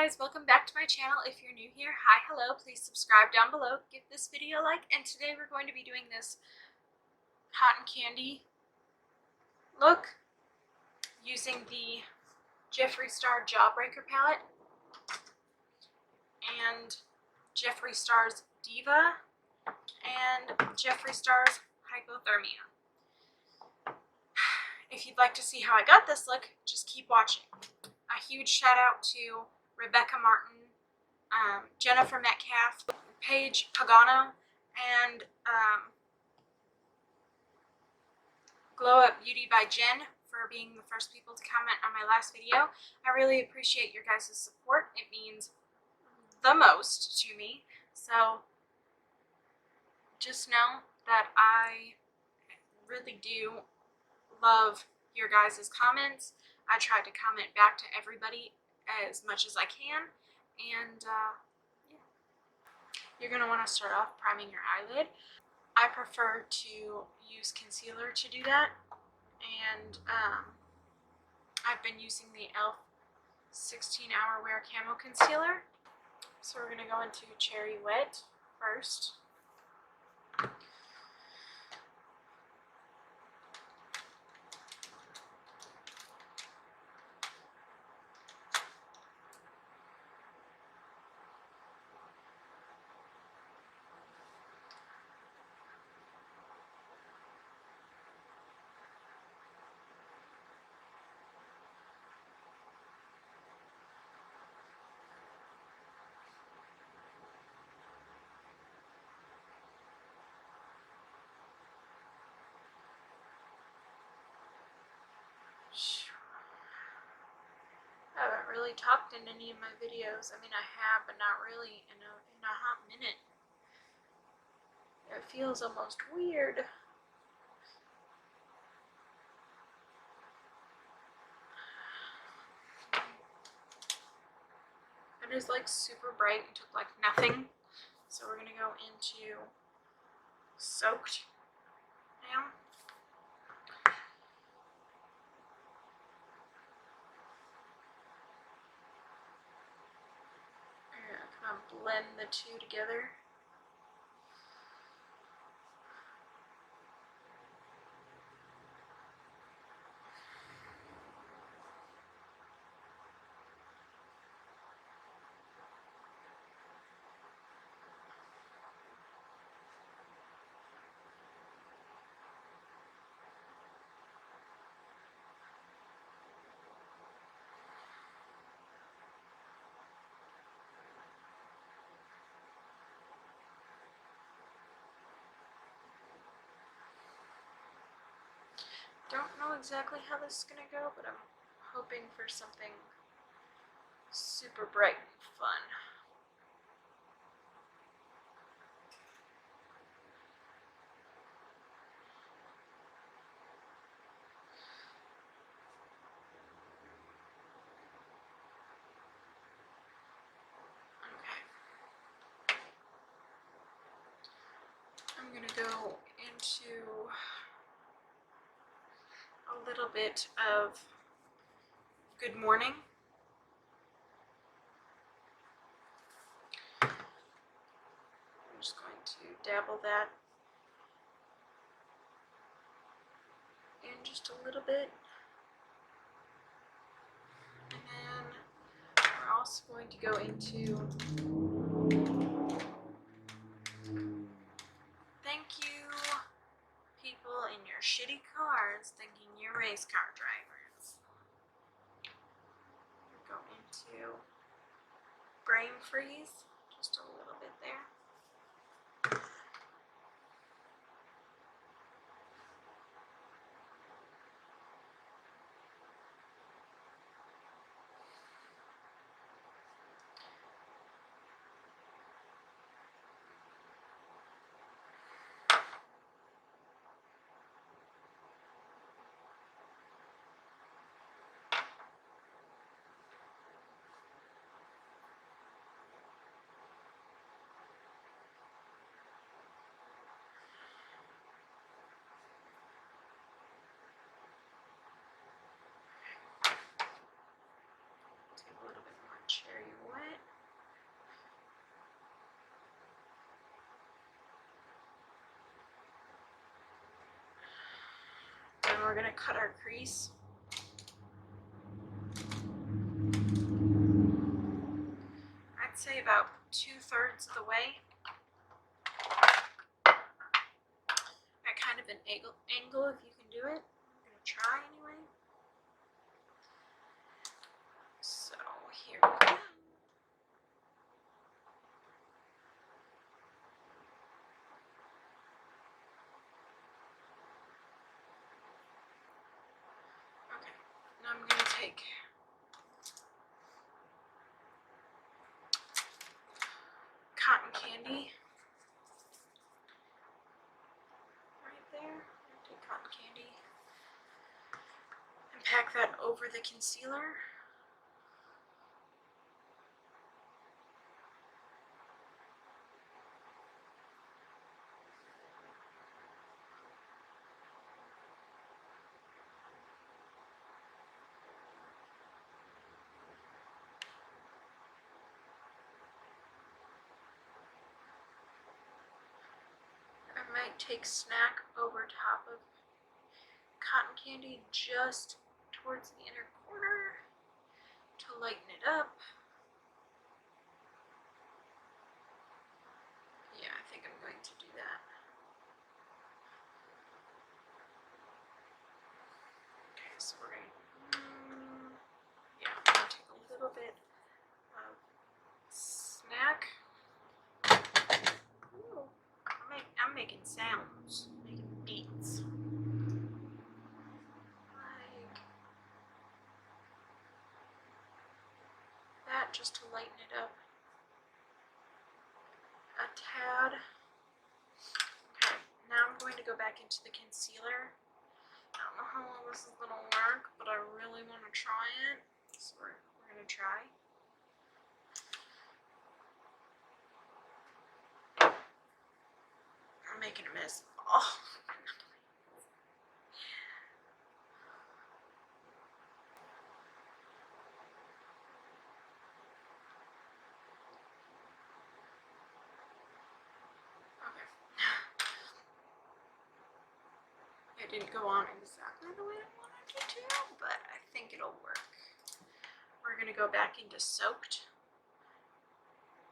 guys, welcome back to my channel. If you're new here, hi, hello, please subscribe down below, give this video a like, and today we're going to be doing this cotton candy look using the Jeffree Star Jawbreaker palette and Jeffree Star's Diva and Jeffree Star's Hypothermia. If you'd like to see how I got this look, just keep watching. A huge shout out to Rebecca Martin, Jennifer Metcalf, Paige Pagano, and Glow Up Beauty by Jen for being the first people to comment on my last video. I really appreciate your guys' support. It means the most to me. So just know that I really do love your guys' comments. I try to comment back to everybody as much as I can. And yeah. You're going to want to start off priming your eyelid. I prefer to use concealer to do that. And I've been using the e.l.f. 16-Hour Wear Camo Concealer. So we're going to go into Cherry Wet first. I haven't really talked in any of my videos. I mean, I have, but not really in a hot minute. It feels almost weird. It is like super bright and took like nothing. So we're gonna go into Soaked now. Kind of blend the two together. Don't know exactly how this is gonna go, but I'm hoping for something super bright and fun. Okay. I'm gonna go into a little bit of Good Morning. I'm just going to dabble that in just a little bit. And then we're also going to go into Thank You, People in Your Shitty Cars Thinking You're Race Car Drivers. Go into Brain Freeze, just a little bit there. we're going to cut our crease. I'd say about 2/3 of the way. At kind of an angle if you can do it. I'm going to try anyway. So here we go. Okay, now I'm going to take cotton candy right there. Take cotton candy and pack that over the concealer. I might take snack over top of cotton candy just towards the inner corner to lighten it up. Yeah, I think I'm going to do that. Okay, so we're going to, yeah, I'm going to take a little bit of snack. Ooh, I'm making sounds, making beats. Like that, just to lighten it up a tad. Okay, now I'm going to go back into the concealer. I don't know how long this is going to work, but I really want to try it. So we're going to try. I'm making a mess. Oh. Okay. It didn't go on exactly the way I wanted it to, but I think it'll work. We're going to go back into Soaked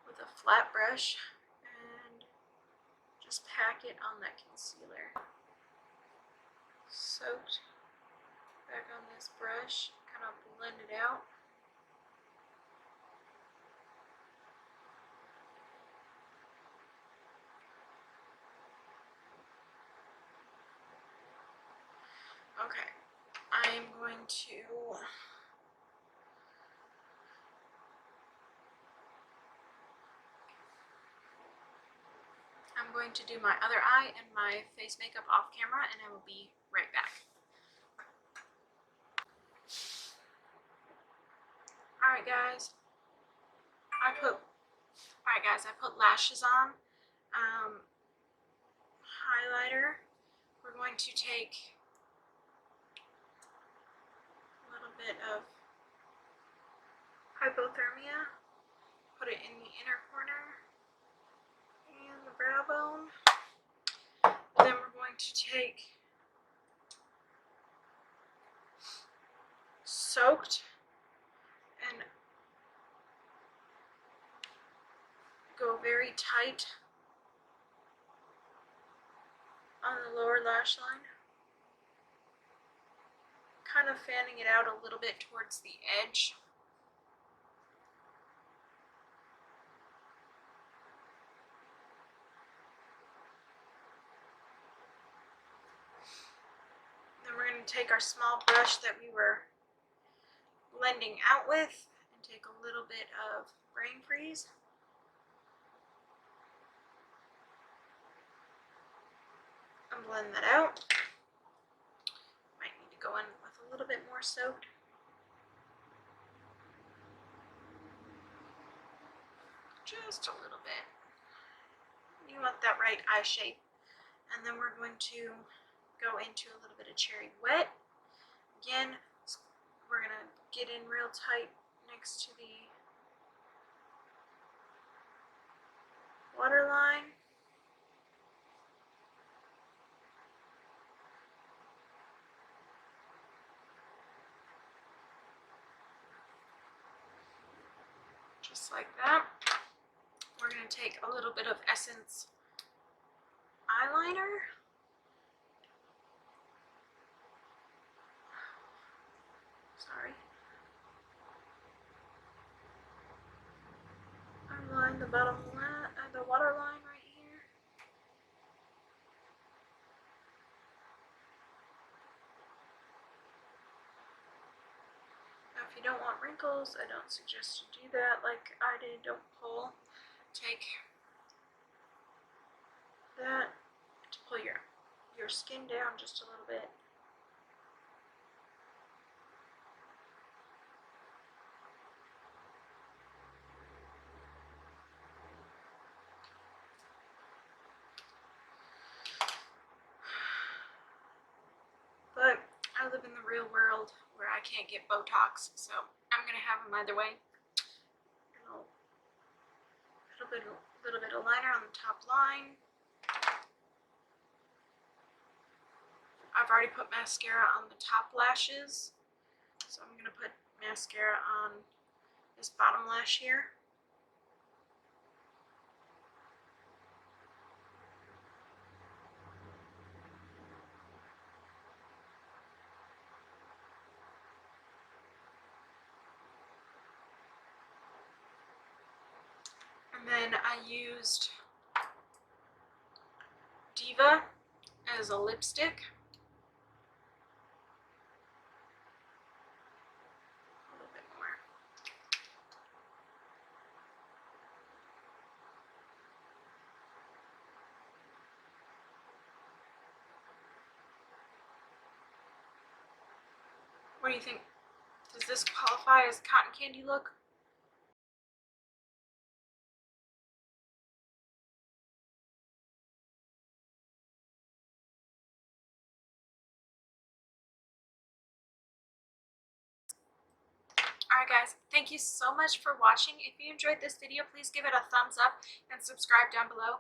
with a flat brush and just pack it on that concealer. Soaked back on this brush, kind of blend it out. Okay, I'm going to do my other eye and my face makeup off camera, and I will be right back. Alright guys, I put lashes on, highlighter. We're going to take a little bit of hypothermia, put it in the inner corner and the brow bone. Then we're going to take Soaked and go very tight on the lower lash line, kind of fanning it out a little bit towards the edge. Then we're going to take our small brush that we were blending out with and take a little bit of Brain Freeze. And blend that out. Might need to go in with a little bit more Soaked. Just a little bit. You want that right eye shape. And then we're going to go into a little bit of Cherry Wet. Again, we're going to get in real tight next to the waterline. just like that. We're going to take a little bit of Essence eyeliner. Sorry. Line the bottom line, the water line right here. Now, if you don't want wrinkles, I don't suggest you do that like I did. Don't pull. Take that to pull your skin down just a little bit. But I live in the real world where I can't get Botox, so I'm gonna have them either way. A little bit of liner on the top line. I've already put mascara on the top lashes, so I'm gonna put mascara on this bottom lash here. And then I used Diva as a lipstick. A little bit more. What do you think? Does this qualify as cotton candy look? Alright guys, thank you so much for watching. If you enjoyed this video, please give it a thumbs up and subscribe down below.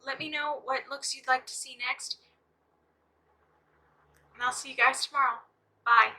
Let me know what looks you'd like to see next. And I'll see you guys tomorrow. Bye.